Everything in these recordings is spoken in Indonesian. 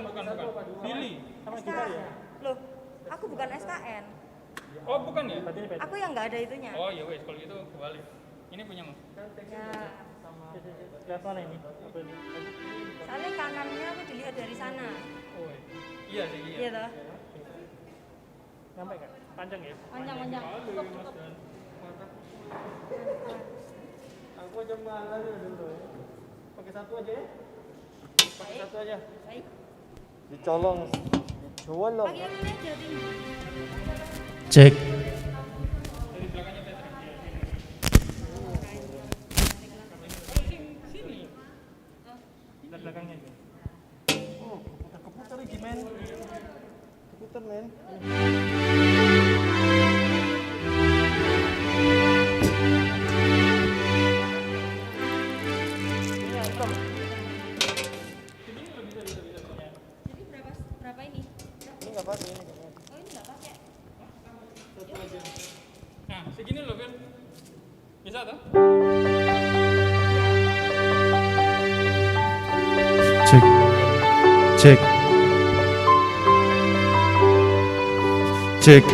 bukan. Pilih. Sama gitar ya? Loh, aku bukan SKN. Oh, bukan ya? Berarti ini beda. Aku yang nggak ada itunya. Oh, ya wes kalau gitu kebalik. Ini punyamu. Ya, Lihat mana ini? Apa ini? soalnya kanannya aku dilihat dari sana. Oh, iya sih, Iya iya. toh? Nyampe nggak? Panjang ya? Panjang. Cukup. Aku aja malas dulu. Pakai satu aja ya? Pakai satu aja. Baik. Dicolong, dijual loh. Pakai yang ini aja tinggi. Cek. Lihat belakangnya aja. Oh, keputar lagi men. Keputar men. Ini hitam. Jadi berapa ini? Ini nggak pakai ini. Oh, ini nggak pakai. Nah, segini loh, Fir. Bisa toh? Cek. Cek. Cek.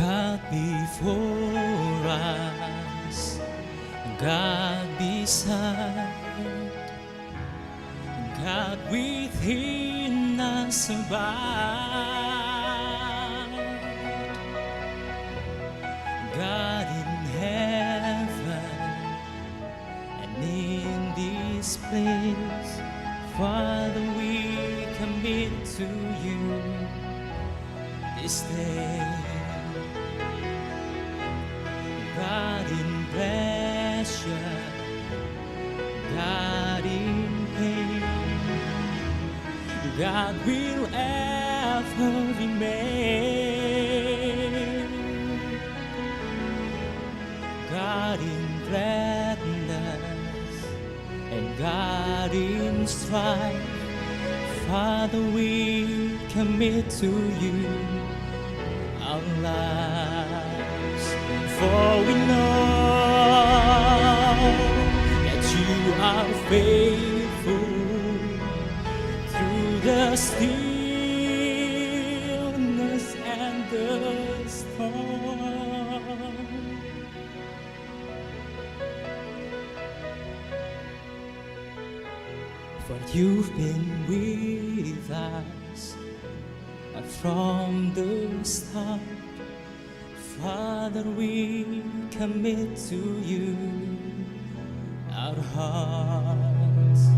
God before us, God beside, God within us abide, God in heaven and in this place. Father, we commit to you this day. God in pleasure, God in pain, God will ever remain. God in gladness and God in strife, Father, we commit to you our lives. For we know that you are faithful through the stillness and the storm. For you've been with us from the start. Father, we commit to you our hearts.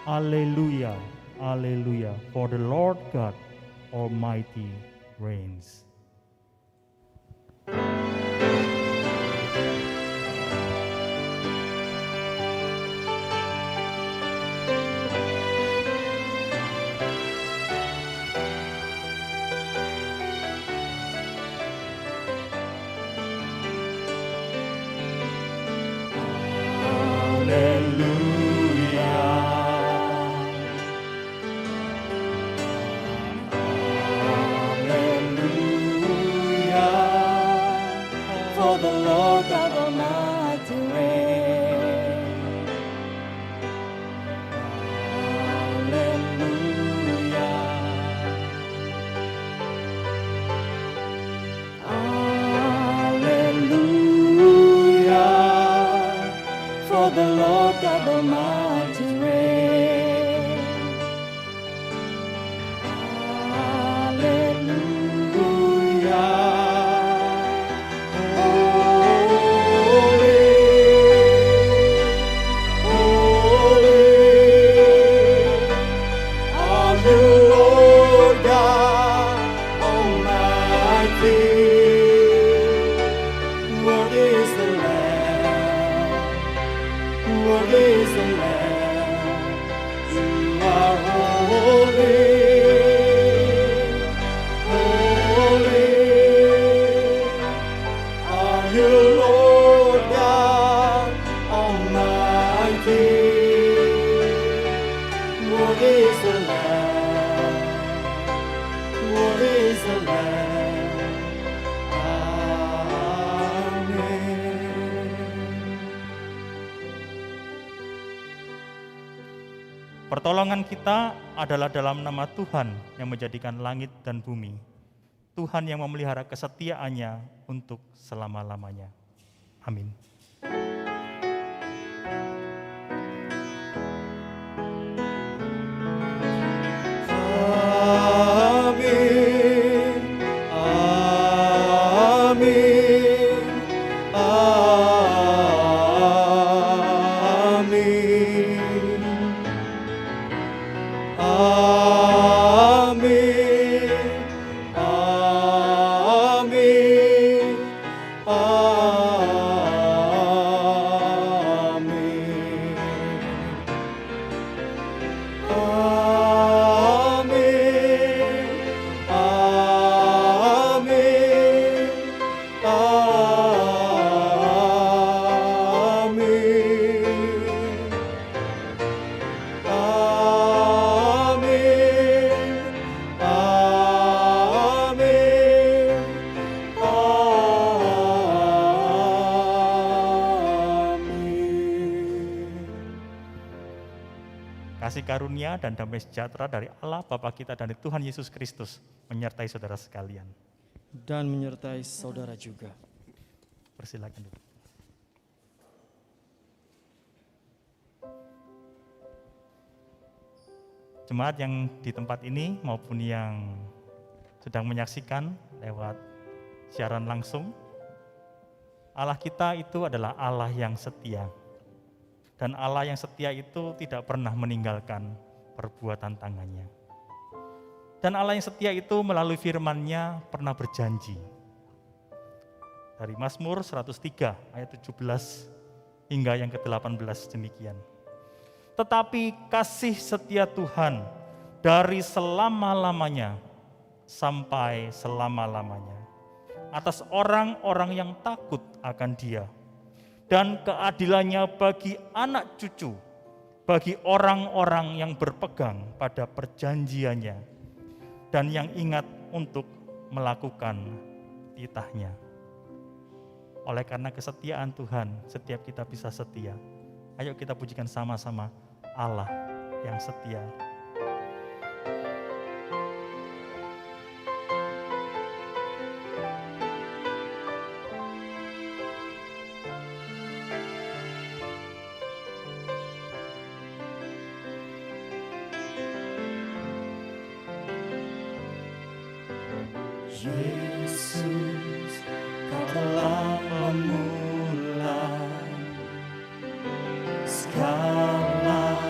Alleluia, Alleluia, for the Lord God Almighty reigns. For the Lord God Almighty reigns. Hallelujah. For the Lord God Almighty reigns. Pertolongan kita adalah dalam nama Tuhan yang menjadikan langit dan bumi. Tuhan yang memelihara kesetiaannya untuk selama-lamanya. Amin. Kasih karunia dan damai sejahtera dari Allah Bapa kita dan dari Tuhan Yesus Kristus menyertai saudara sekalian. Dan menyertai saudara juga. Persilakan dulu. Jemaat yang di tempat ini maupun yang sedang menyaksikan lewat siaran langsung, Allah kita itu adalah Allah yang setia. Dan Allah yang setia itu tidak pernah meninggalkan perbuatan tangannya. Dan Allah yang setia itu melalui firman-Nya pernah berjanji. Dari Mazmur 103 ayat 17 hingga yang ke-18 demikian. Tetapi kasih setia Tuhan dari selama-lamanya sampai selama-lamanya atas orang-orang yang takut akan Dia, dan keadilannya bagi anak cucu, bagi orang-orang yang berpegang pada perjanjiannya dan yang ingat untuk melakukan titahnya. Oleh karena kesetiaan Tuhan, setiap kita bisa setia. Ayo kita pujikan sama-sama Allah yang setia. Yesus, Kau telah memulai segala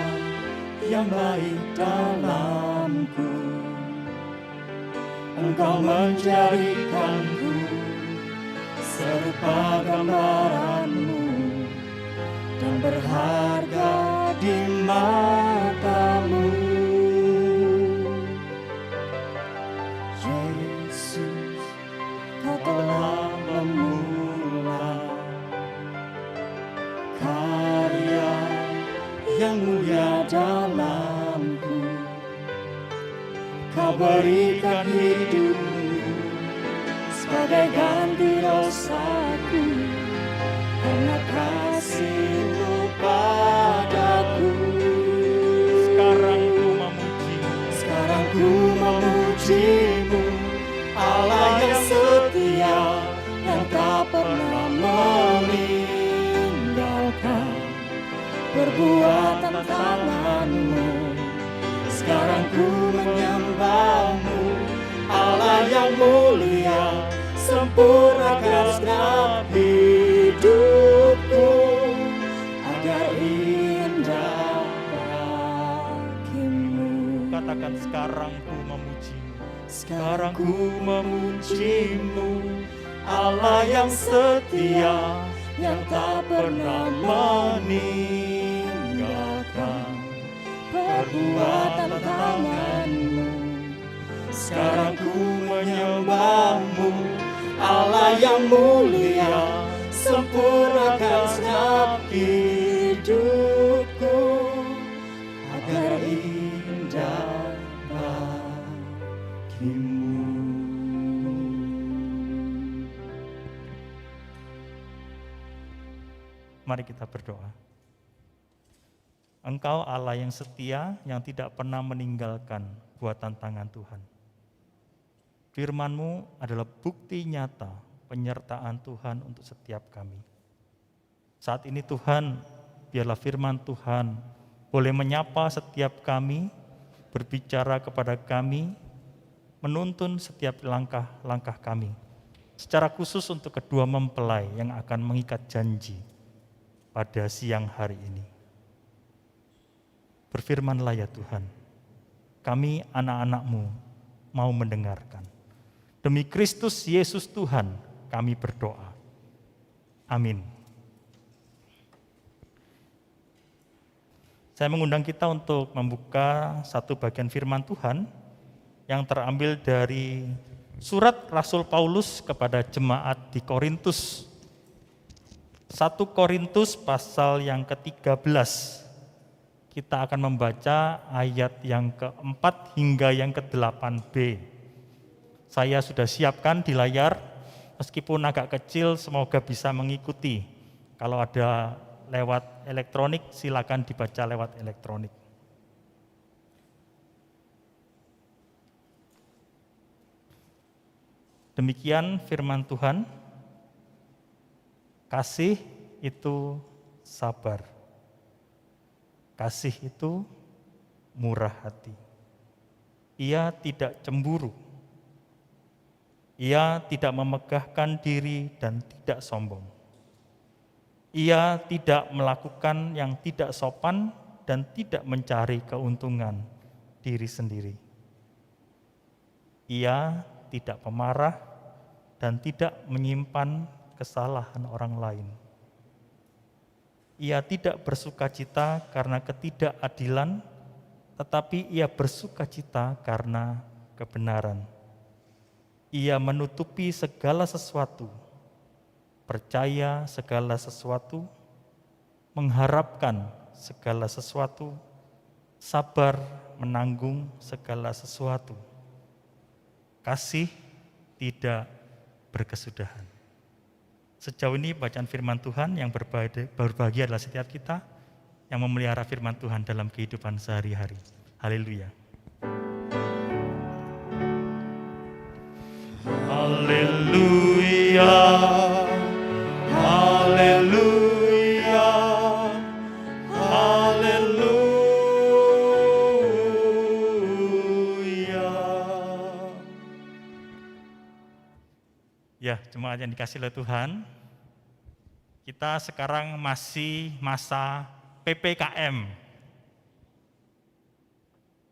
yang baik dalamku. Engkau menjadikanku serupa gambaran-Mu dan berharga di mata-Mu. Yesus, Kau telah memulai karya yang mulia dalamku. Kau berikan hidup-Mu sebagai ganti dosaku, karena kasih-Mu padaku. Sekarang ku memuji-Mu, Allah yang setia, yang tak pernah meninggalkan perbuatan tangan-Mu. Sekarang ku menyembah-Mu, Allah yang mulia, sempurnakan segenap hidupku agar indah bagi-Mu. katakan sekarang ku memuji-Mu. Sekarang ku memuji-Mu, Allah yang setia, yang tak pernah meninggalkan perbuatan tangan-Mu. Sekarang ku menyembah-Mu, Allah yang mulia, sempurnakan segenap hidupku agar indah bagi-Mu. Mari kita berdoa. Engkau Allah yang setia, yang tidak pernah meninggalkan buatan tangan Tuhan. Firman-Mu adalah bukti nyata penyertaan Tuhan untuk setiap kami. Saat ini Tuhan, biarlah firman Tuhan boleh menyapa setiap kami, berbicara kepada kami, menuntun setiap langkah-langkah kami. Secara khusus untuk kedua mempelai yang akan mengikat janji pada siang hari ini. Berfirmanlah ya Tuhan, kami anak-anak-Mu mau mendengarkan. Demi Kristus Yesus Tuhan kami berdoa. Amin. Saya mengundang kita untuk membuka satu bagian firman Tuhan yang terambil dari surat Rasul Paulus kepada jemaat di Korintus. 1 Korintus pasal yang ke-13. Kita akan membaca ayat yang ke-4 hingga yang ke-8b. Saya sudah siapkan di layar, meskipun agak kecil semoga bisa mengikuti. Kalau ada lewat elektronik silakan dibaca lewat elektronik. Demikian firman Tuhan. Kasih itu sabar. Kasih itu murah hati. Ia tidak cemburu. Ia tidak memegahkan diri dan tidak sombong. Ia tidak melakukan yang tidak sopan dan tidak mencari keuntungan diri sendiri. Ia tidak pemarah dan tidak menyimpan kesalahan orang lain. Ia tidak bersukacita karena ketidakadilan, tetapi ia bersukacita karena kebenaran. Ia menutupi segala sesuatu, percaya segala sesuatu, mengharapkan segala sesuatu, sabar menanggung segala sesuatu. Kasih tidak berkesudahan. Sejauh ini bacaan firman Tuhan yang berbahagia adalah setiap kita yang memelihara firman Tuhan dalam kehidupan sehari-hari. Haleluya. Haleluya. Haleluya. Haleluya. Ya, jemaat yang dikasihi oleh Tuhan, kita sekarang masih masa PPKM.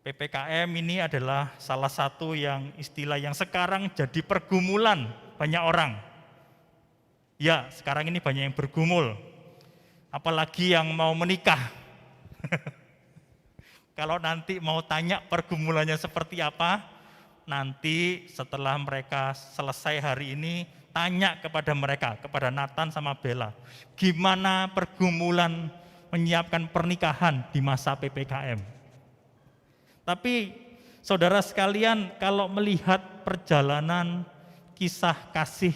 PPKM ini adalah salah satu istilah yang sekarang jadi pergumulan banyak orang. Ya, sekarang ini banyak yang bergumul, apalagi yang mau menikah. Kalau nanti mau tanya pergumulannya seperti apa, nanti setelah mereka selesai hari ini, tanya kepada mereka, kepada Nathan sama Bella, gimana pergumulan menyiapkan pernikahan di masa PPKM. Tapi saudara sekalian, kalau melihat perjalanan kisah kasih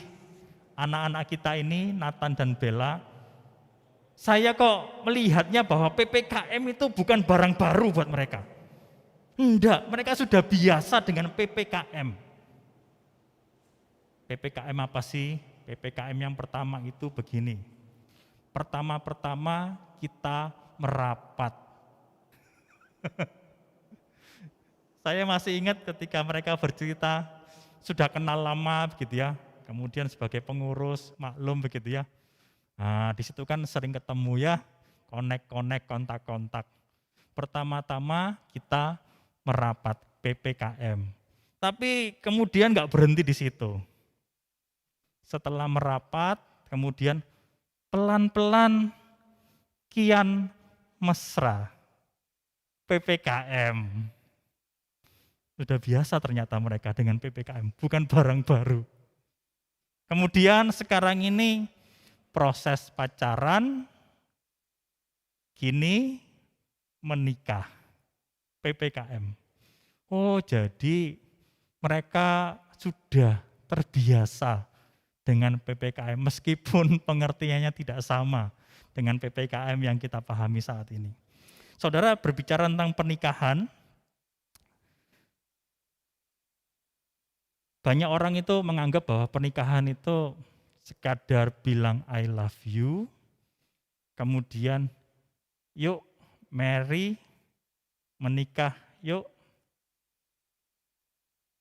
anak-anak kita ini, Nathan dan Bella, saya kok melihatnya bahwa PPKM itu bukan barang baru buat mereka. Enggak, mereka sudah biasa dengan PPKM. PPKM apa sih? PPKM yang pertama itu begini. Pertama-pertama kita merapat. Saya masih ingat ketika mereka bercerita, sudah kenal lama begitu ya, kemudian sebagai pengurus, maklum begitu ya. Nah, di situ kan sering ketemu ya, konek-konek, kontak-kontak. Pertama-tama kita merapat PPKM. Tapi kemudian nggak berhenti di situ. Setelah merapat, kemudian pelan-pelan kian mesra. PPKM. Sudah biasa ternyata mereka dengan PPKM, bukan barang baru. Kemudian sekarang ini proses pacaran, kini menikah. PPKM. Oh, jadi mereka sudah terbiasa dengan PPKM meskipun pengertiannya tidak sama dengan PPKM yang kita pahami saat ini. Saudara, berbicara tentang pernikahan, banyak orang itu menganggap bahwa pernikahan itu sekadar bilang I love you, kemudian yuk marry, menikah, yuk.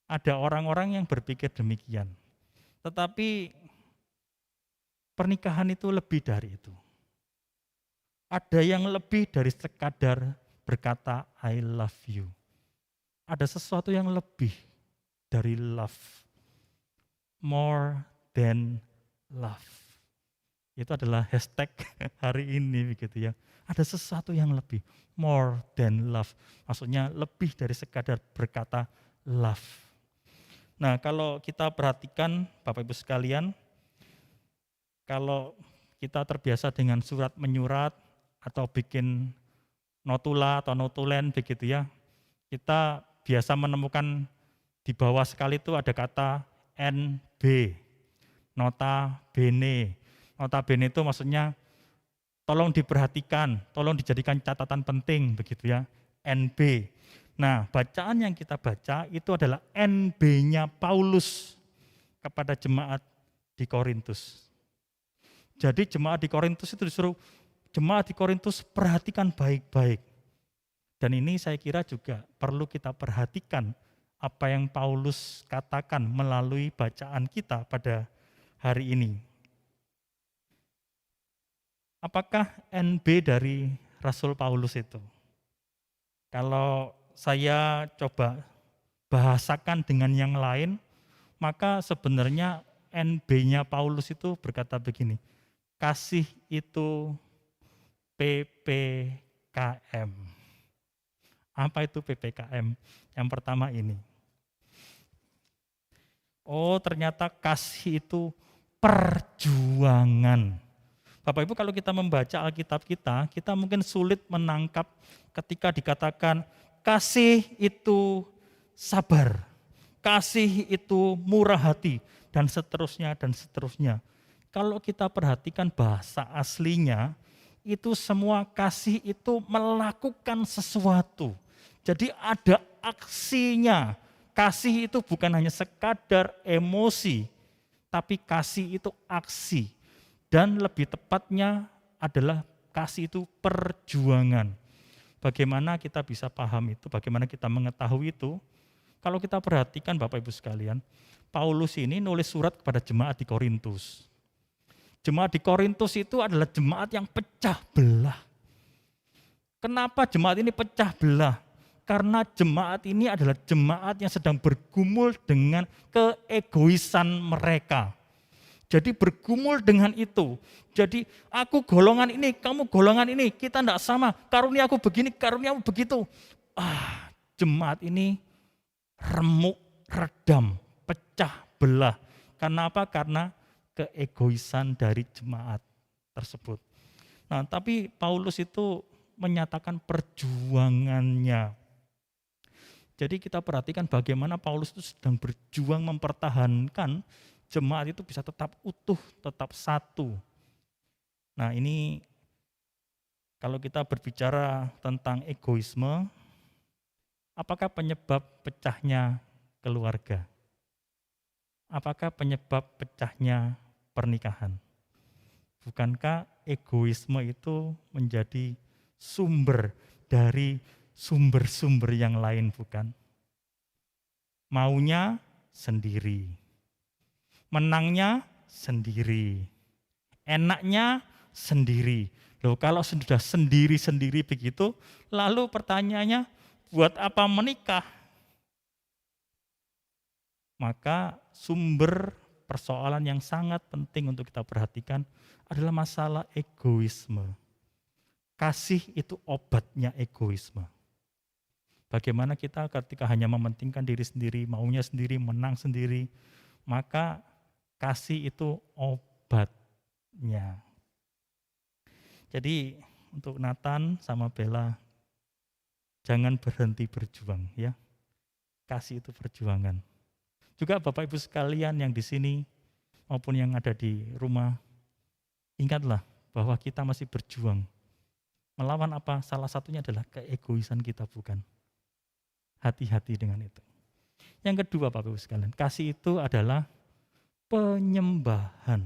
Ada orang-orang yang berpikir demikian. Tetapi pernikahan itu lebih dari itu. Ada yang lebih dari sekadar berkata I love you. Ada sesuatu yang lebih dari love. More than love. Itu adalah hashtag hari ini begitu ya. Ada sesuatu yang lebih, more than love. Maksudnya lebih dari sekadar berkata love. Nah, kalau kita perhatikan Bapak Ibu sekalian, kalau kita terbiasa dengan surat menyurat atau bikin notula atau notulen begitu ya, kita biasa menemukan di bawah sekali itu ada kata NB, nota bene. Nota bene itu maksudnya tolong diperhatikan, tolong dijadikan catatan penting begitu ya, NB. Nah, bacaan yang kita baca itu adalah NB-nya Paulus. kepada jemaat di Korintus. Jadi jemaat di Korintus itu disuruh, jemaat di Korintus perhatikan baik-baik. Dan ini saya kira juga perlu kita perhatikan apa yang Paulus katakan melalui bacaan kita pada hari ini. Apakah NB dari Rasul Paulus itu? Kalau saya coba bahasakan dengan yang lain, maka sebenarnya NB-nya Paulus itu berkata begini, kasih itu PPKM. Apa itu PPKM? Yang pertama ini. Oh, ternyata kasih itu perjuangan. Bapak Ibu, kalau kita membaca Alkitab kita mungkin sulit menangkap ketika dikatakan kasih itu sabar, kasih itu murah hati, dan seterusnya, dan seterusnya. Kalau kita perhatikan bahasa aslinya, itu semua kasih itu melakukan sesuatu. Jadi ada aksinya. Kasih itu bukan hanya sekadar emosi, tapi kasih itu aksi. Dan lebih tepatnya adalah kasih itu perjuangan. Bagaimana kita bisa paham itu, bagaimana kita mengetahui itu? Kalau kita perhatikan Bapak Ibu sekalian, Paulus ini nulis surat kepada jemaat di Korintus. Jemaat di Korintus itu adalah jemaat yang pecah belah. Kenapa jemaat ini pecah belah? Karena jemaat ini adalah jemaat yang sedang bergumul dengan keegoisan mereka. Jadi bergumul dengan itu. Jadi aku golongan ini, kamu golongan ini, kita tidak sama. Karunia aku begini, karunia aku begitu. Jemaat ini remuk, redam, pecah belah. Karena apa? Karena keegoisan dari jemaat tersebut. Nah, tapi Paulus itu menyatakan perjuangannya. Jadi kita perhatikan bagaimana Paulus itu sedang berjuang mempertahankan jemaat itu bisa tetap utuh, tetap satu. Nah, ini kalau kita berbicara tentang egoisme, apakah penyebab pecahnya keluarga? Apakah penyebab pecahnya pernikahan? Bukankah egoisme itu menjadi sumber dari sumber-sumber yang lain, bukan? Maunya sendiri, menangnya sendiri, enaknya sendiri. Loh, kalau sudah sendiri-sendiri begitu, lalu pertanyaannya, buat apa menikah? Maka sumber persoalan yang sangat penting untuk kita perhatikan adalah masalah egoisme. Kasih itu obatnya egoisme. Bagaimana kita ketika hanya mementingkan diri sendiri, maunya sendiri, menang sendiri, maka kasih itu obatnya. Jadi untuk Nathan sama Bella, jangan berhenti berjuang ya. Kasih itu perjuangan. Juga Bapak Ibu sekalian yang di sini maupun yang ada di rumah, ingatlah bahwa kita masih berjuang. Melawan apa? Salah satunya adalah keegoisan kita, bukan? Hati-hati dengan itu. Yang kedua Bapak Ibu sekalian, kasih itu adalah penyembahan.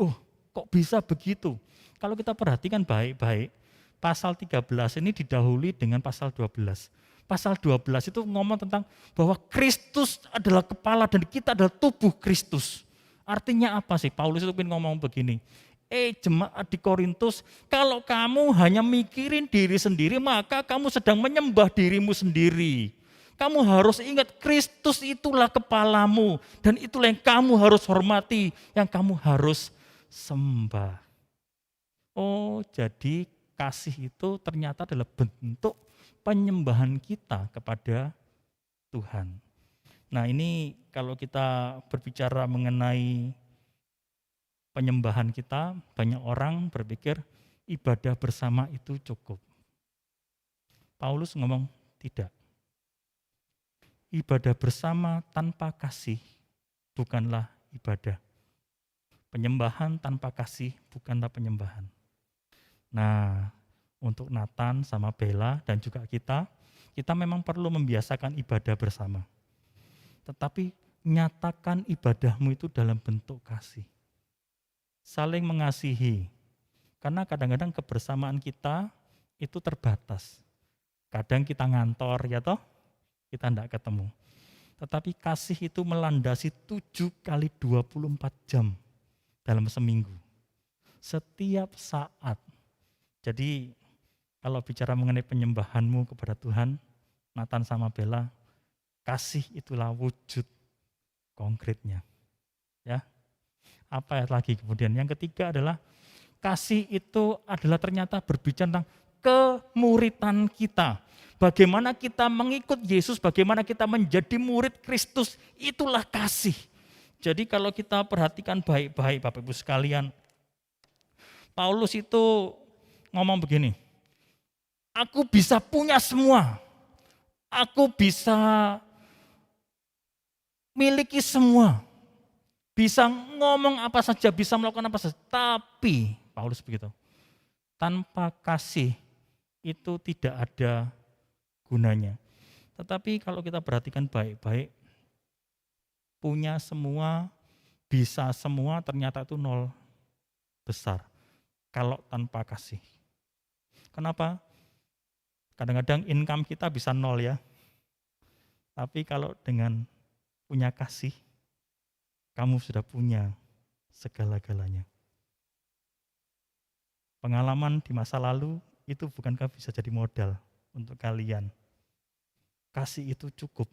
Oh, kok bisa begitu? Kalau kita perhatikan baik-baik, pasal 13 ini didahului dengan pasal 12. Pasal 12 itu ngomong tentang bahwa Kristus adalah kepala dan kita adalah tubuh Kristus. Artinya apa sih? Paulus itu ngomong begini, jemaat di Korintus, kalau kamu hanya mikirin diri sendiri, maka kamu sedang menyembah dirimu sendiri. Kamu harus ingat Kristus itulah kepalamu dan itulah yang kamu harus hormati, yang kamu harus sembah. Oh, jadi kasih itu ternyata adalah bentuk penyembahan kita kepada Tuhan. Nah, ini kalau kita berbicara mengenai penyembahan kita, banyak orang berpikir ibadah bersama itu cukup. Paulus ngomong tidak. Ibadah bersama tanpa kasih bukanlah ibadah. Penyembahan tanpa kasih bukanlah penyembahan. Nah, untuk Nathan sama Bella dan juga kita memang perlu membiasakan ibadah bersama. Tetapi nyatakan ibadahmu itu dalam bentuk kasih. Saling mengasihi. Karena kadang-kadang kebersamaan kita itu terbatas. Kadang kita ngantor, ya toh, kita tidak ketemu. Tetapi kasih itu melandasi 7 kali 24 jam dalam seminggu. Setiap saat. Jadi kalau bicara mengenai penyembahanmu kepada Tuhan, Nathan sama Bella, kasih itulah wujud konkretnya. Ya. Apa lagi kemudian? Yang ketiga adalah kasih itu adalah ternyata berbicara tentang kemuritan kita. Bagaimana kita mengikut Yesus, bagaimana kita menjadi murid Kristus, itulah kasih. Jadi kalau kita perhatikan baik-baik Bapak Ibu sekalian, Paulus itu ngomong begini, aku bisa punya semua, aku bisa miliki semua, bisa ngomong apa saja, bisa melakukan apa saja, tapi Paulus begitu, tanpa kasih itu tidak ada gunanya. Tetapi kalau kita perhatikan baik-baik, punya semua, bisa semua, ternyata itu nol besar kalau tanpa kasih. Kenapa? Kadang-kadang income kita bisa nol ya, tapi kalau dengan punya kasih, kamu sudah punya segala-galanya. Pengalaman di masa lalu itu bukankah bisa jadi modal untuk kalian? Kasih itu cukup.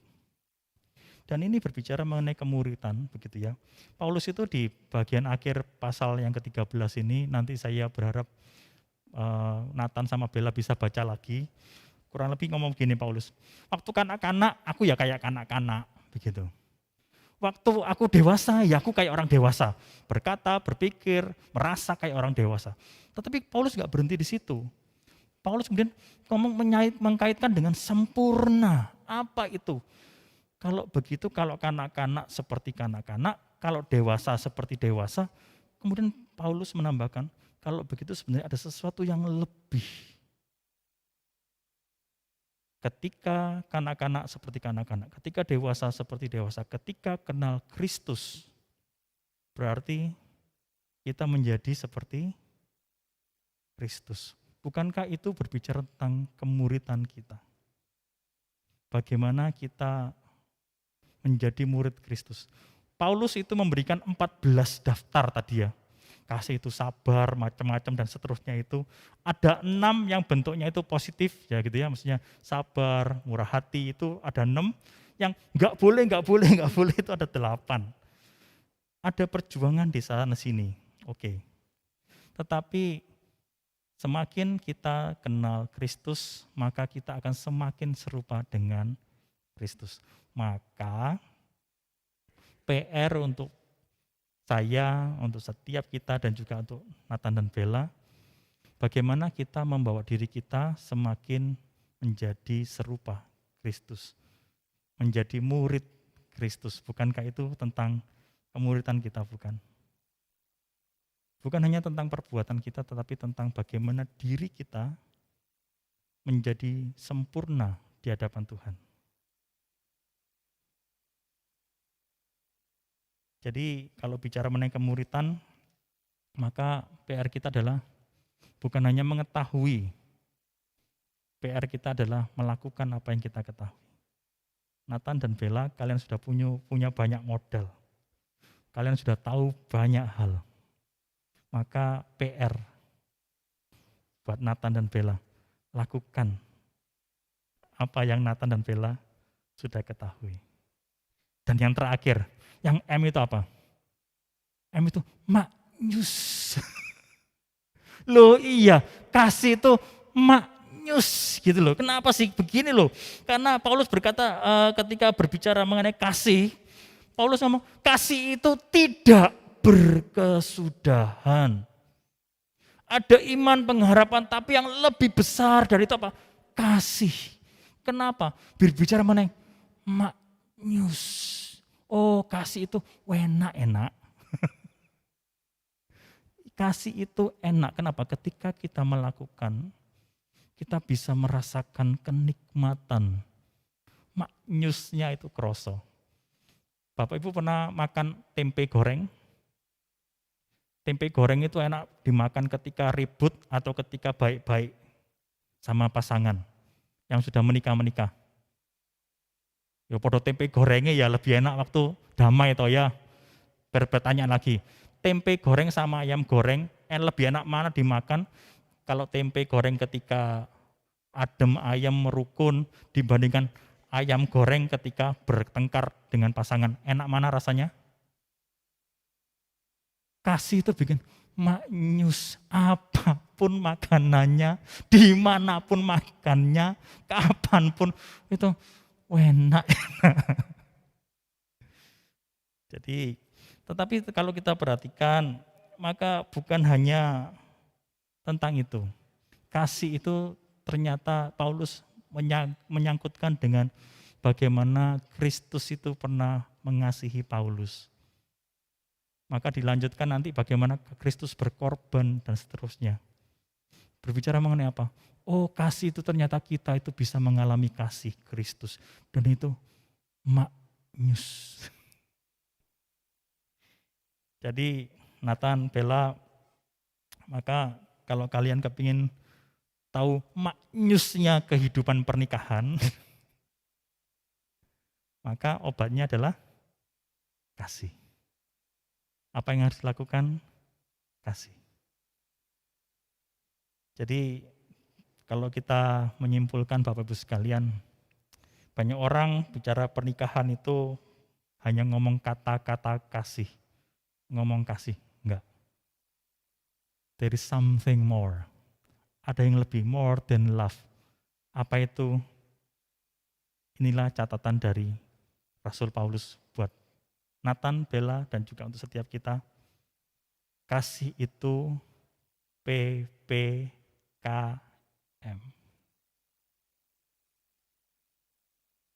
Dan ini berbicara mengenai kemuritan, begitu ya. Paulus itu di bagian akhir pasal yang ke-13 ini, nanti saya berharap Nathan sama Bella bisa baca lagi. Kurang lebih ngomong begini Paulus, waktu kanak-kanak aku ya kayak kanak-kanak, begitu. Waktu aku dewasa, ya aku kayak orang dewasa. Berkata, berpikir, merasa kayak orang dewasa. Tetapi Paulus gak berhenti di situ. Paulus kemudian mengkaitkan dengan sempurna. Apa itu? Kalau begitu, kalau kanak-kanak seperti kanak-kanak, kalau dewasa seperti dewasa, kemudian Paulus menambahkan, kalau begitu sebenarnya ada sesuatu yang lebih. Ketika kanak-kanak seperti kanak-kanak, ketika dewasa seperti dewasa, ketika kenal Kristus, berarti kita menjadi seperti Kristus. Bukankah itu berbicara tentang kemuritan kita? Bagaimana kita menjadi murid Kristus? Paulus itu memberikan 14 daftar tadi ya. Kasih itu sabar, macam-macam dan seterusnya itu. Ada 6 yang bentuknya itu positif, ya gitu ya. Maksudnya sabar, murah hati itu ada 6. Yang enggak boleh itu ada 8. Ada perjuangan di sana sini, oke. Tetapi semakin kita kenal Kristus, maka kita akan semakin serupa dengan Kristus. Maka PR untuk saya, untuk setiap kita dan juga untuk Nathan dan Bella, bagaimana kita membawa diri kita semakin menjadi serupa Kristus, menjadi murid Kristus. Bukankah itu tentang kemuritan kita, bukan? Bukan hanya tentang perbuatan kita, tetapi tentang bagaimana diri kita menjadi sempurna di hadapan Tuhan. Jadi kalau bicara mengenai kemuritan, maka PR kita adalah bukan hanya mengetahui, PR kita adalah melakukan apa yang kita ketahui. Nathan dan Bella, kalian sudah punya banyak modal. Kalian sudah tahu banyak hal. Maka PR buat Nathan dan Bella, lakukan apa yang Nathan dan Bella sudah ketahui. Dan yang terakhir, yang M itu apa? M itu maknyus. Loh iya, kasih itu maknyus gitu loh. Kenapa sih begini loh? Karena Paulus berkata ketika berbicara mengenai kasih, Paulus ngomong kasih itu tidak berkesudahan. Ada iman pengharapan, tapi yang lebih besar dari itu apa? Kasih. Kenapa? Berbicara mengenai maknyus. Oh, kasih itu enak. Kasih itu enak. Kenapa? Ketika kita melakukan, kita bisa merasakan kenikmatan. Maknyusnya itu kroso. Bapak Ibu pernah makan tempe goreng? Tempe goreng itu enak dimakan ketika ribut atau ketika baik-baik sama pasangan yang sudah menikah-menikah. Ya podo tempe gorengnya ya lebih enak waktu damai toh ya. Bertanya lagi, tempe goreng sama ayam goreng lebih enak mana dimakan? Kalau tempe goreng ketika adem ayam merukun dibandingkan ayam goreng ketika bertengkar dengan pasangan, enak mana rasanya? Kasih itu bikin maknyus, apapun makanannya, dimanapun makannya, kapanpun itu enak. Jadi, tetapi kalau kita perhatikan, maka bukan hanya tentang itu. Kasih itu ternyata Paulus menyangkutkan dengan bagaimana Kristus itu pernah mengasihi Paulus. Maka dilanjutkan nanti bagaimana Kristus berkorban dan seterusnya. Berbicara mengenai apa? Oh, kasih itu ternyata kita itu bisa mengalami kasih Kristus. Dan itu maknyus. Jadi Nathan, Bella, maka kalau kalian kepingin tahu maknyusnya kehidupan pernikahan, maka obatnya adalah kasih. Apa yang harus dilakukan? Kasih. Jadi kalau kita menyimpulkan Bapak Ibu sekalian, banyak orang bicara pernikahan itu hanya ngomong kata-kata kasih. Ngomong kasih, enggak. There is something more. Ada yang lebih, more than love. Apa itu? Inilah catatan dari Rasul Paulus buat Nathan, Bella, dan juga untuk setiap kita. Kasih itu PPKM.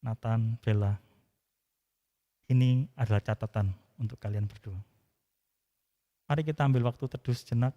Nathan, Bella, ini adalah catatan untuk kalian berdua. Mari kita ambil waktu teduh sejenak.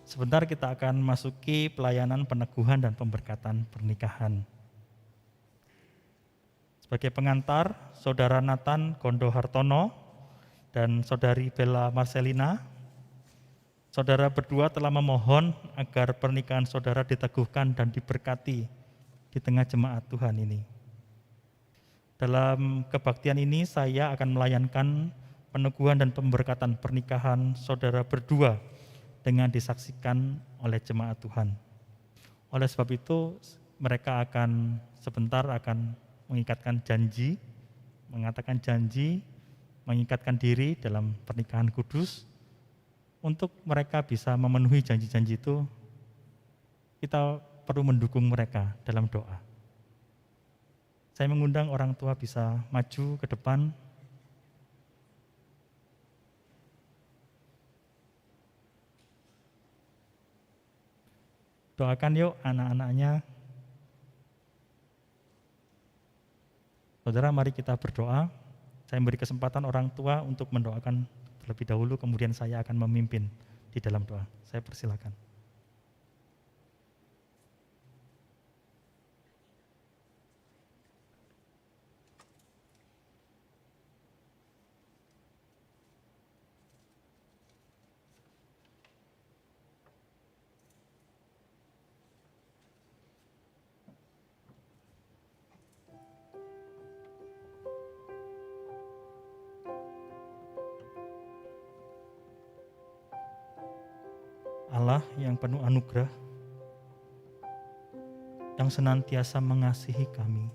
Sebentar kita akan masuki pelayanan peneguhan dan pemberkatan pernikahan. Sebagai pengantar, Saudara Nathan Gondo Hartono dan Saudari Bella Marcelina, saudara berdua telah memohon agar pernikahan saudara diteguhkan dan diberkati di tengah jemaat Tuhan ini. Dalam kebaktian ini saya akan melayankan peneguhan dan pemberkatan pernikahan saudara berdua dengan disaksikan oleh jemaat Tuhan. Oleh sebab itu, mereka akan sebentar akan mengikatkan janji, mengatakan janji, mengikatkan diri dalam pernikahan kudus. Untuk mereka bisa memenuhi janji-janji itu, kita perlu mendukung mereka dalam doa. Saya mengundang orang tua bisa maju ke depan. Doakan yuk anak-anaknya. Saudara, mari kita berdoa. Saya beri kesempatan orang tua untuk mendoakan terlebih dahulu, kemudian saya akan memimpin di dalam doa. Saya persilakan. Allah yang penuh anugerah, yang senantiasa mengasihi kami.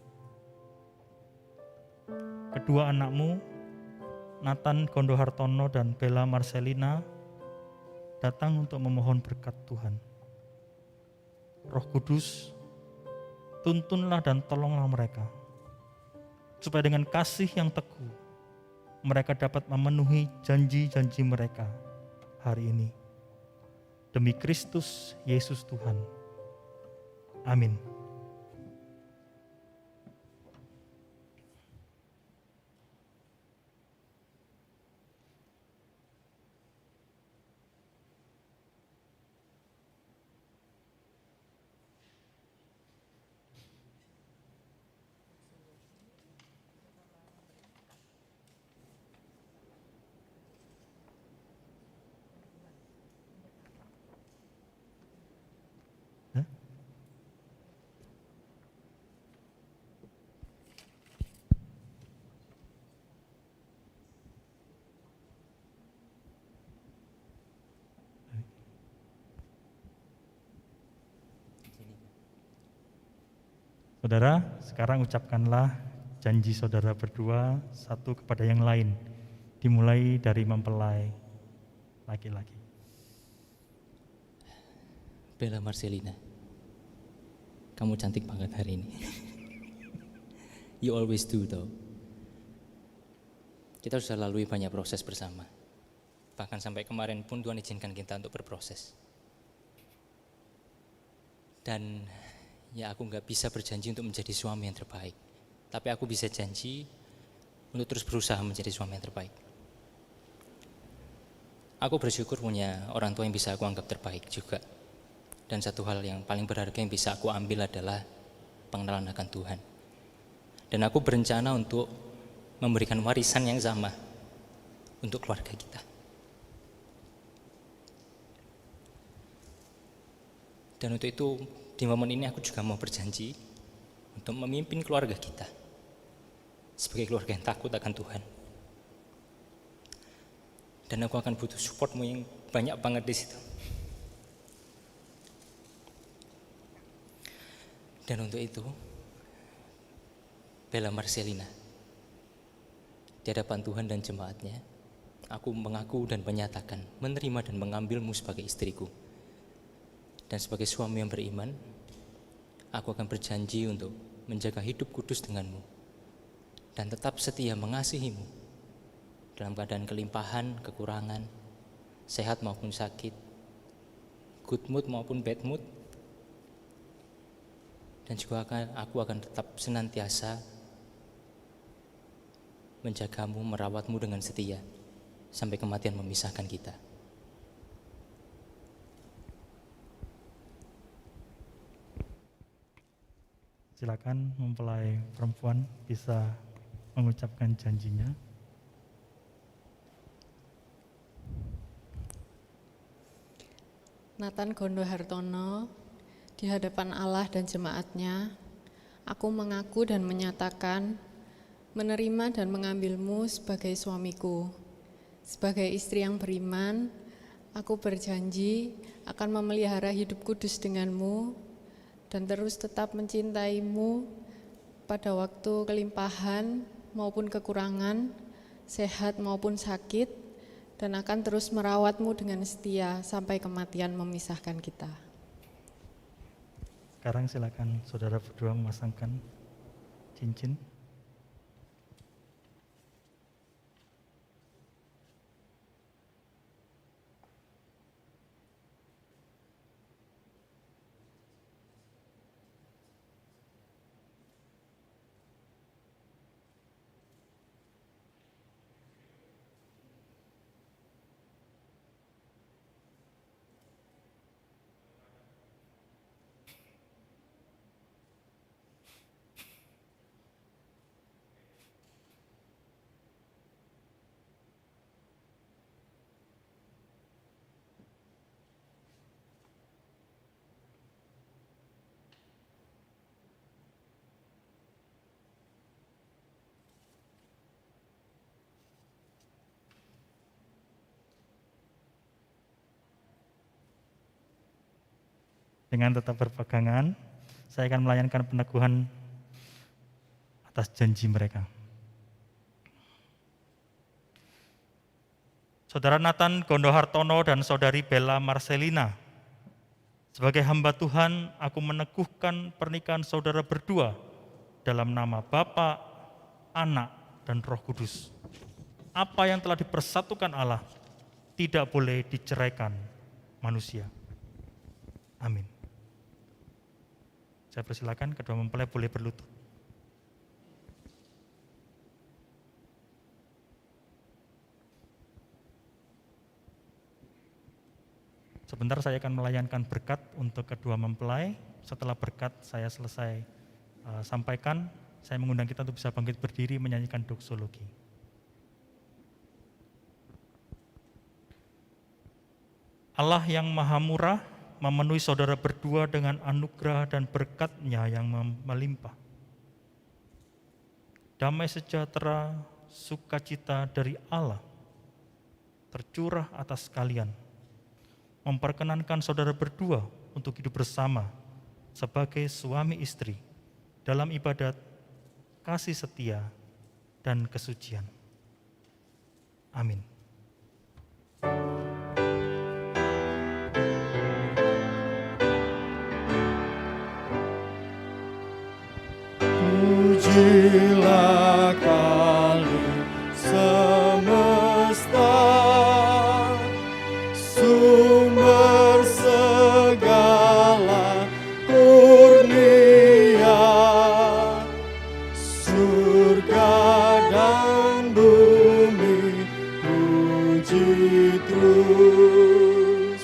Kedua anakmu, Nathan Gondohartono dan Bella Marcelina, datang untuk memohon berkat Tuhan. Roh Kudus, tuntunlah dan tolonglah mereka, supaya dengan kasih yang teguh, mereka dapat memenuhi janji-janji mereka hari ini. Demi Kristus Yesus Tuhan. Amin. Saudara, sekarang ucapkanlah janji saudara berdua satu kepada yang lain, dimulai dari mempelai laki-laki. Bella Marcelina, kamu cantik banget hari ini. You always do though. Kita sudah lalui banyak proses bersama. Bahkan sampai kemarin pun Tuhan izinkan kita untuk berproses. Dan ya aku gak bisa berjanji untuk menjadi suami yang terbaik. Tapi aku bisa janji untuk terus berusaha menjadi suami yang terbaik. Aku bersyukur punya orang tua yang bisa aku anggap terbaik juga. Dan satu hal yang paling berharga yang bisa aku ambil adalah pengenalan akan Tuhan. Dan aku berencana untuk memberikan warisan yang sama untuk keluarga kita. Dan untuk itu di momen ini aku juga mau berjanji untuk memimpin keluarga kita sebagai keluarga yang takut akan Tuhan. Dan aku akan butuh supportmu yang banyak banget di situ. Dan untuk itu, Bella Marcelina, di hadapan Tuhan dan jemaatnya, aku mengaku dan menyatakan menerima dan mengambilmu sebagai istriku. Dan sebagai suami yang beriman, aku akan berjanji untuk menjaga hidup kudus denganmu dan tetap setia mengasihimu dalam keadaan kelimpahan, kekurangan, sehat maupun sakit, good mood maupun bad mood. Dan juga aku akan tetap senantiasa menjagamu, merawatmu dengan setia sampai kematian memisahkan kita. Silakan mempelai perempuan bisa mengucapkan janjinya. Nathan Gondohartono, di hadapan Allah dan jemaatnya, aku mengaku dan menyatakan menerima dan mengambilmu sebagai suamiku. Sebagai istri yang beriman, aku berjanji akan memelihara hidup kudus denganmu dan terus tetap mencintaimu pada waktu kelimpahan maupun kekurangan, sehat maupun sakit, dan akan terus merawatmu dengan setia sampai kematian memisahkan kita. Sekarang silakan saudara berdua memasangkan cincin. Dengan tetap berpegangan, saya akan melayangkan peneguhan atas janji mereka. Saudara Nathan Gondohartono dan Saudari Bella Marcelina, sebagai hamba Tuhan, aku meneguhkan pernikahan saudara berdua dalam nama Bapa, Anak, dan Roh Kudus. Apa yang telah dipersatukan Allah tidak boleh diceraikan manusia. Amin. Saya persilakan kedua mempelai boleh berlutut. Sebentar saya akan melayankan berkat untuk kedua mempelai. Setelah berkat saya selesai sampaikan, saya mengundang kita untuk bisa bangkit berdiri menyanyikan doksologi. Allah yang maha murah memenuhi saudara berdua dengan anugerah dan berkat-Nya yang melimpah. Damai sejahtera, sukacita dari Allah tercurah atas kalian, memperkenankan saudara berdua untuk hidup bersama sebagai suami istri dalam ibadat kasih setia dan kesucian. Amin. Pujilah kali semesta, sumber segala kurnia, surga dan bumi puji terus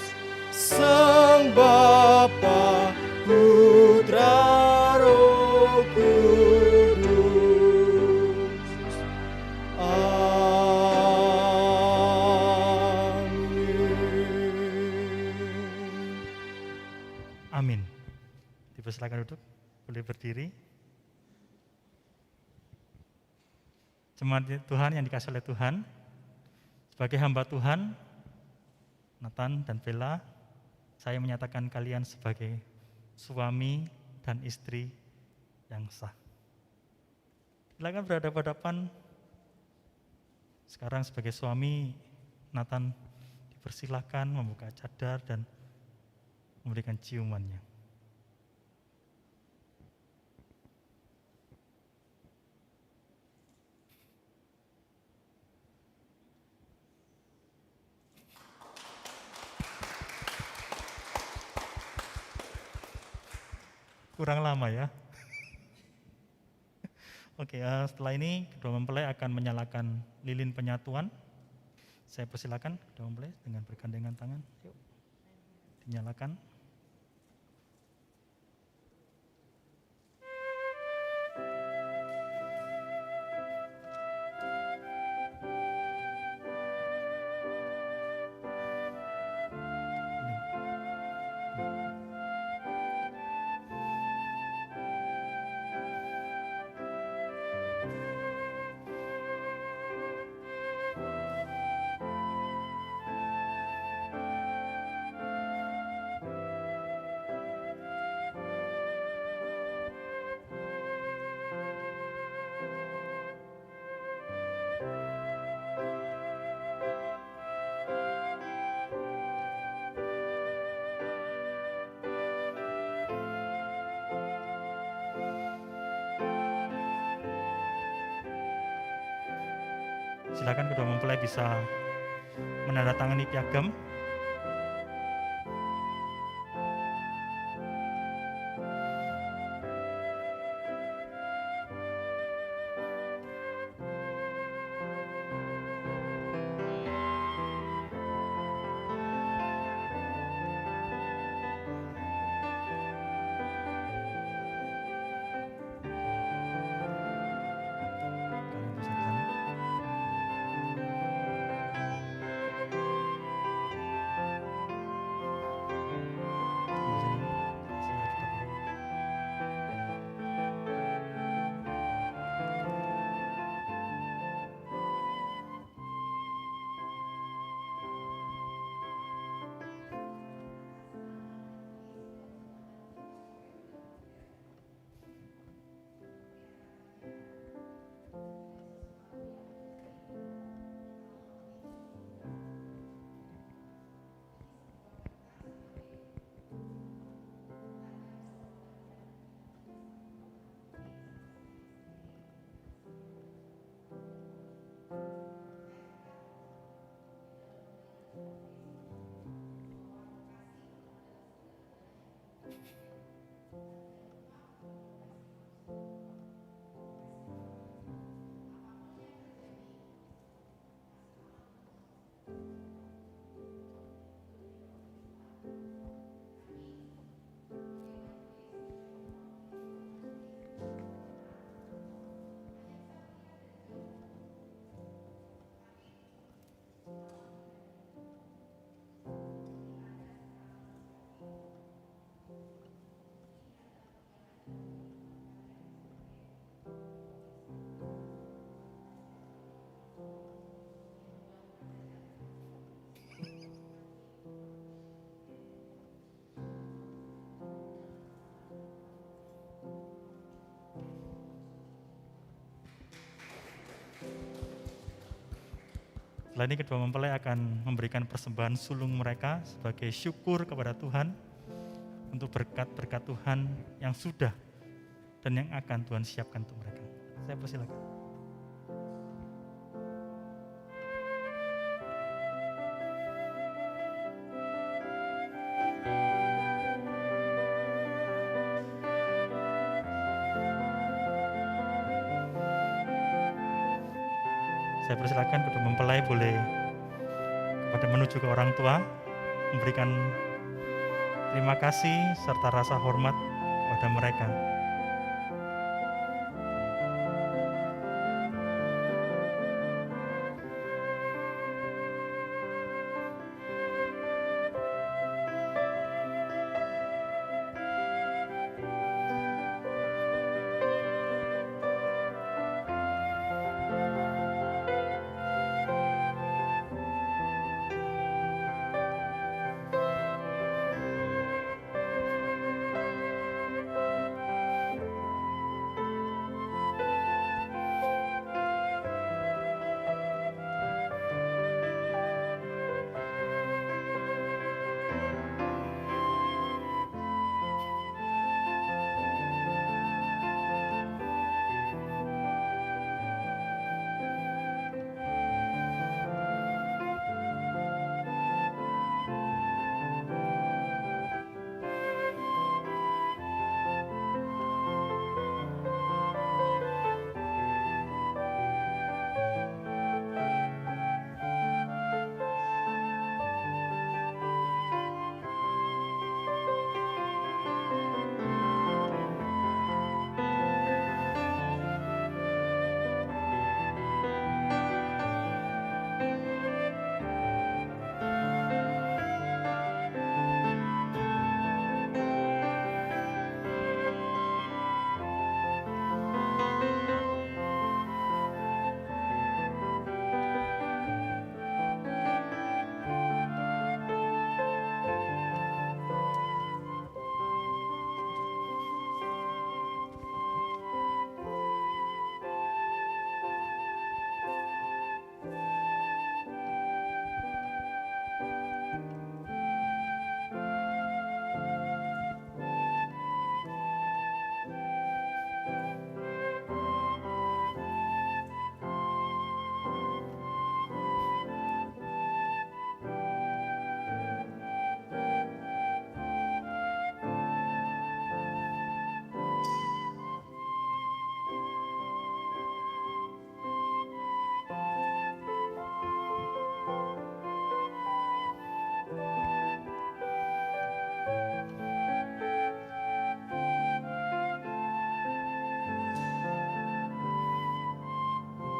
Sang Bapa, Putra, Roh Kudus. Amin. Dipersilakan duduk, boleh berdiri. Jemaat Tuhan yang dikasihi oleh Tuhan, sebagai hamba Tuhan, Nathan dan Bella, saya menyatakan kalian sebagai suami dan istri yang sah. Silakan berhadapan-hadapan. Sekarang sebagai suami, Nathan dipersilahkan membuka cadar dan memberikan ciumannya. Kurang lama ya. Oke, setelah ini kedua mempelai akan menyalakan lilin penyatuan. Saya persilakan kedua mempelai dengan bergandengan tangan. Yuk, dinyalakan. Silakan kedua mempelai bisa menandatangani piagam. Kalian bisa ke sana. Setelah ini kedua mempelai akan memberikan persembahan sulung mereka sebagai syukur kepada Tuhan untuk berkat-berkat Tuhan yang sudah dan yang akan Tuhan siapkan untuk mereka. Saya persilakan. Saya persilakan kedua mempelai boleh kepada menuju ke orang tua, memberikan terima kasih serta rasa hormat kepada mereka.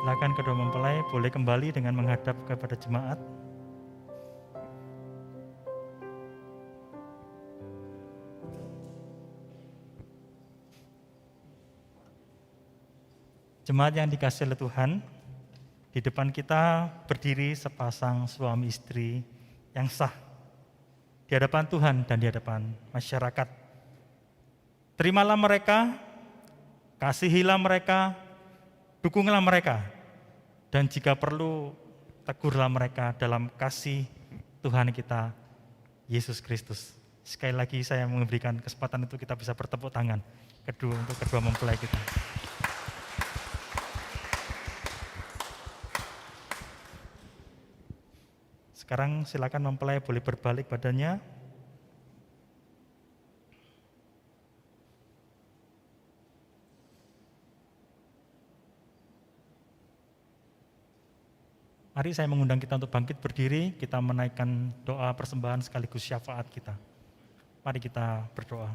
Silakan kedua mempelai boleh kembali dengan menghadap kepada jemaat. Jemaat yang dikasihi oleh Tuhan, di depan kita berdiri sepasang suami istri yang sah di hadapan Tuhan dan di hadapan masyarakat. Terimalah mereka, kasihilah mereka, dukunglah mereka, dan jika perlu tegurlah mereka dalam kasih Tuhan kita, Yesus Kristus. Sekali lagi saya memberikan kesempatan untuk kita bisa bertepuk tangan untuk kedua mempelai kita. Sekarang silakan mempelai boleh berbalik badannya. Mari saya mengundang kita untuk bangkit berdiri, kita menaikkan doa persembahan sekaligus syafaat kita. Mari kita berdoa.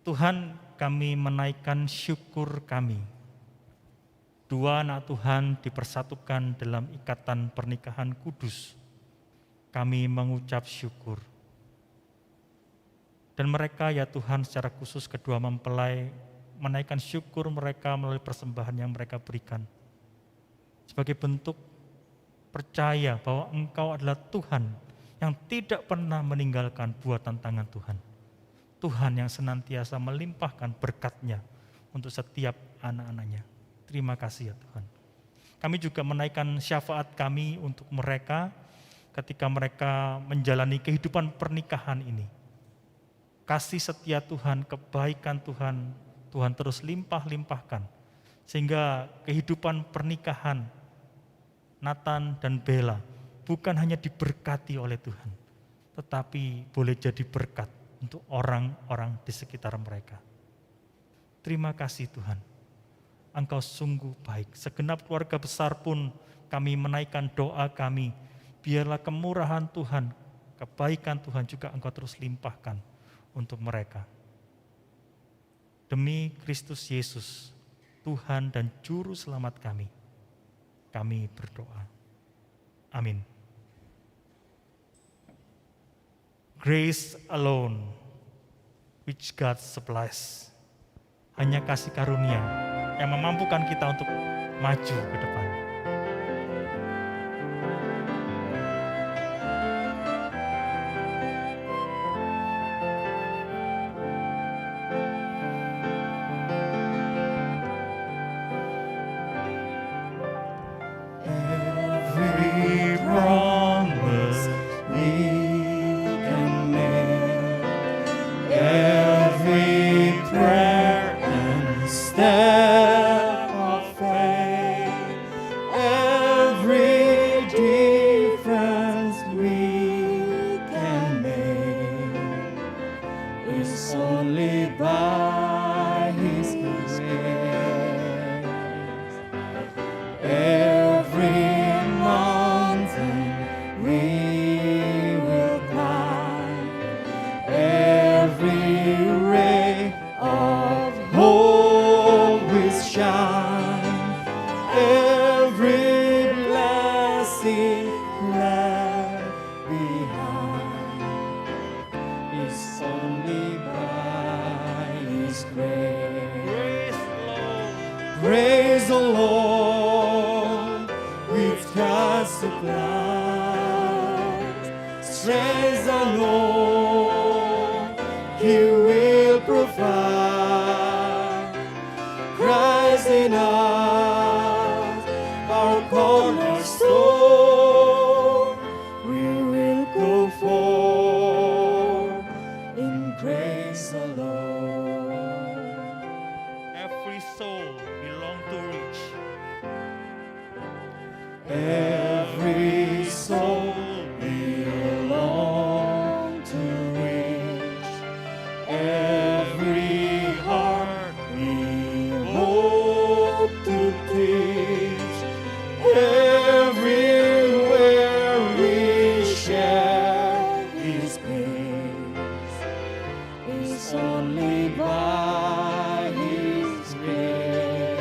Tuhan, kami menaikkan syukur kami. Dua anak Tuhan dipersatukan dalam ikatan pernikahan kudus. Kami mengucap syukur. Dan mereka ya Tuhan secara khusus kedua mempelai menaikkan syukur mereka melalui persembahan yang mereka berikan. Sebagai bentuk percaya bahwa Engkau adalah Tuhan yang tidak pernah meninggalkan buatan tangan Tuhan. Tuhan yang senantiasa melimpahkan berkat-Nya untuk setiap anak-anak-Nya. Terima kasih ya Tuhan. Kami juga menaikkan syafaat kami untuk mereka ketika mereka menjalani kehidupan pernikahan ini. Kasih setia Tuhan, kebaikan Tuhan, Tuhan terus limpah-limpahkan. Sehingga kehidupan pernikahan Nathan dan Bella bukan hanya diberkati oleh Tuhan, tetapi boleh jadi berkat untuk orang-orang di sekitar mereka. Terima kasih Tuhan, Engkau sungguh baik. Segenap keluarga besar pun kami menaikkan doa kami, biarlah kemurahan Tuhan, kebaikan Tuhan juga Engkau terus limpahkan untuk mereka. Demi Kristus Yesus, Tuhan dan Juru Selamat kami berdoa. Amin. Grace alone, which God supplies. Hanya kasih karunia yang memampukan kita untuk maju ke depan. Every promise we can make, every prayer and step of faith, every difference we can make is only by His grace. Every mountain we will climb, every ray of hope will shine, every blessing left behind is only by His grace. Praise the Lord, with God supplies, strength alone He will provide. Christ in us, our cornerstone, we will go forth in grace alone. Every soul belong to reach. Every soul belong to reach, every heart we hope to teach, everywhere we share His grace is only by His grace.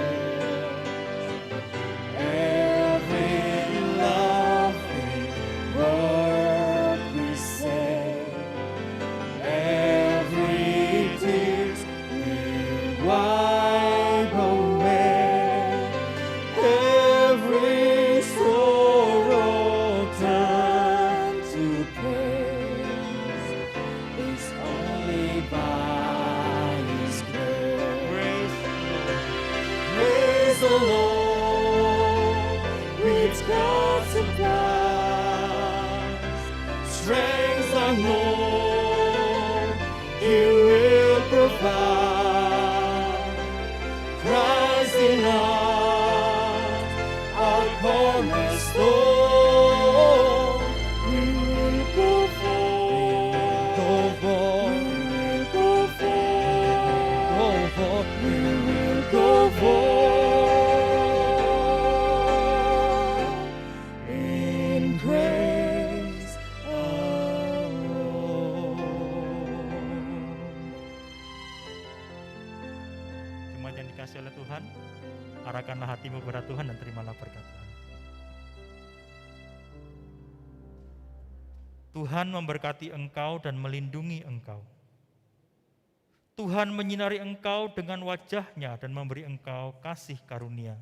Every loving word we say, every tear we wipe away, every sorrow turn to praise is only by His grace. Praise the Lord, which God supplies, strength unknown He will provide. Christ in us, our cornerstone, we will go forth, we will go forth, we will go forth in grace alone. Jemaat yang dikasihi oleh Tuhan, arahkanlah hatimu kepada Tuhan dan terimalah berkat Tuhan. Tuhan memberkati engkau dan melindungi engkau. Tuhan menyinari engkau dengan wajah-Nya dan memberi engkau kasih karunia.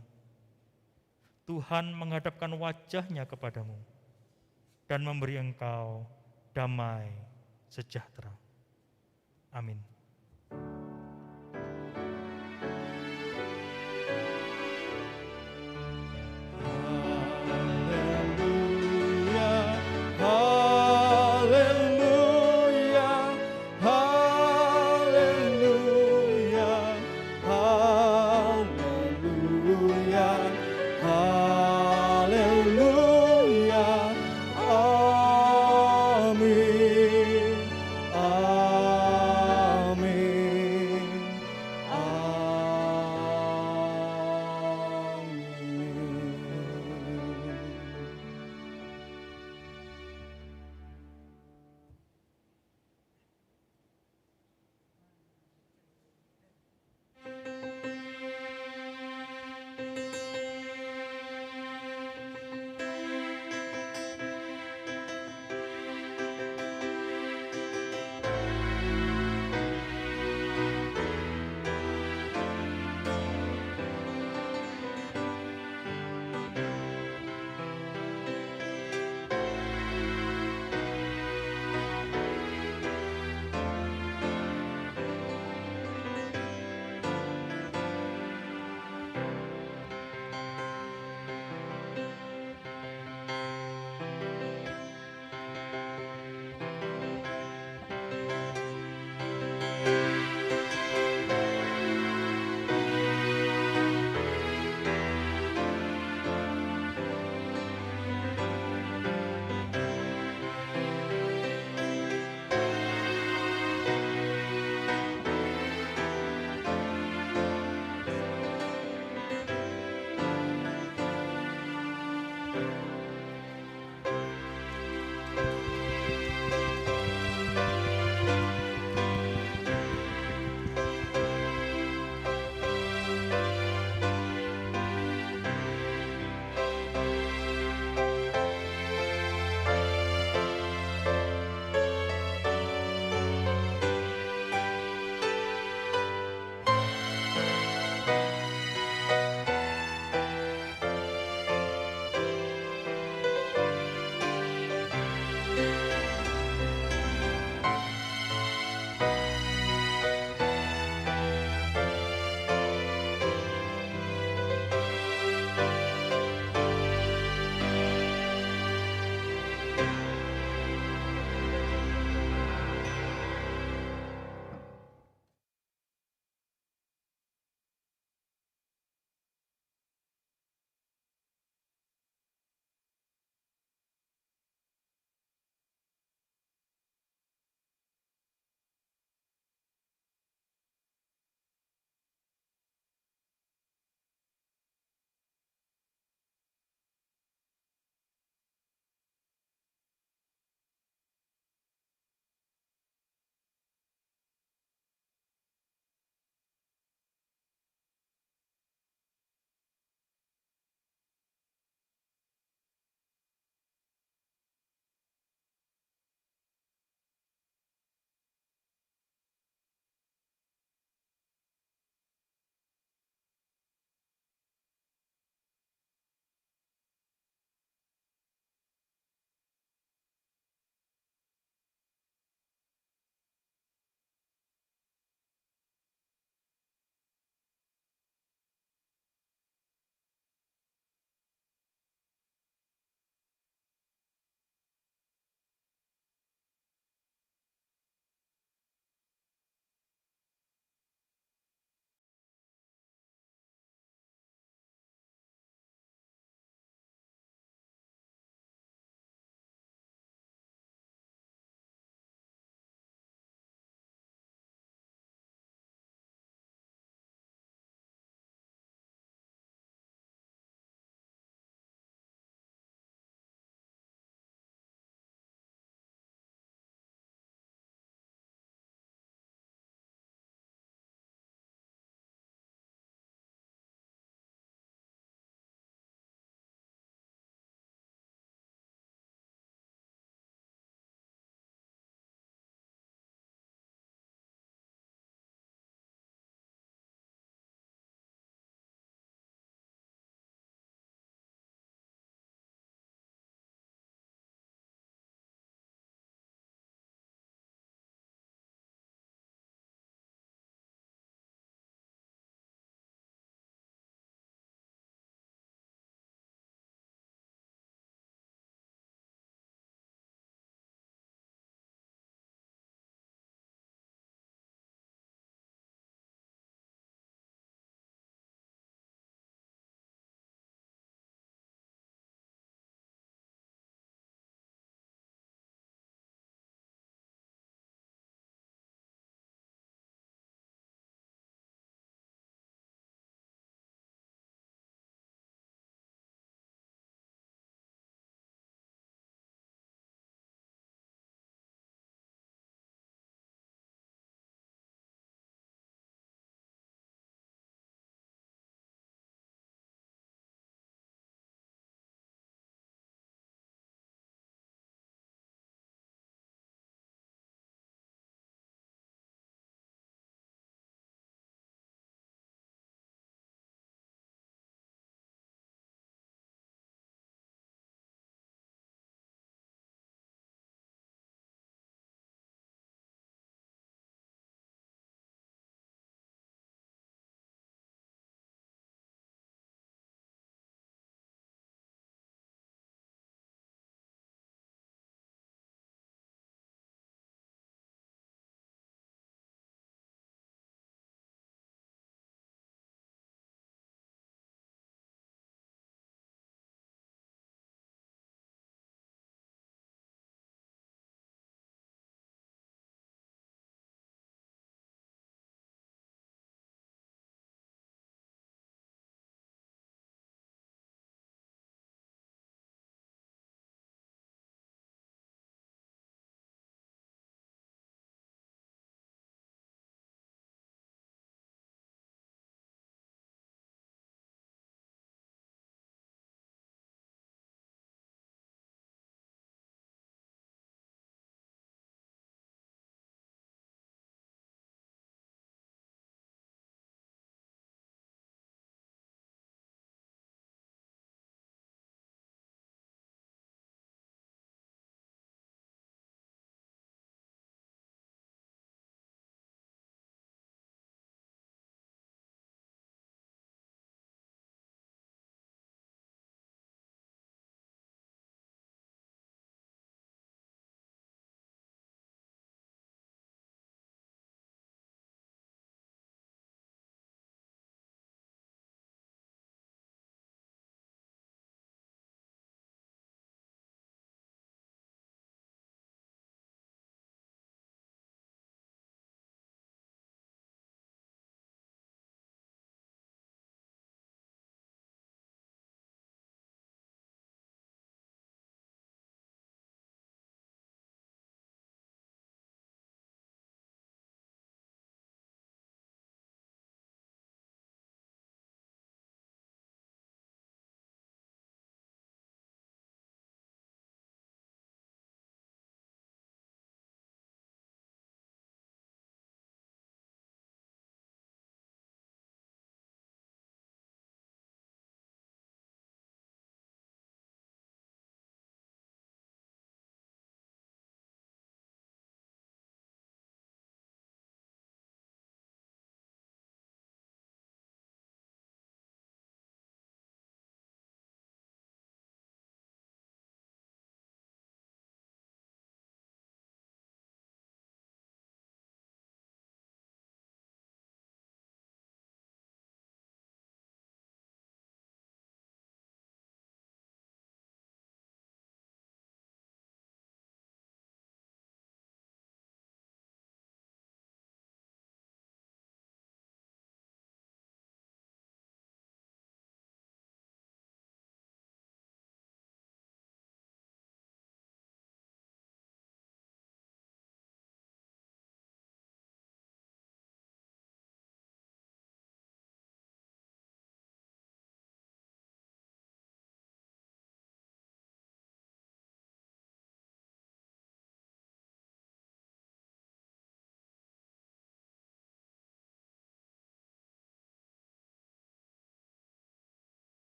Tuhan menghadapkan wajah-Nya kepadamu dan memberi engkau damai sejahtera. Amin.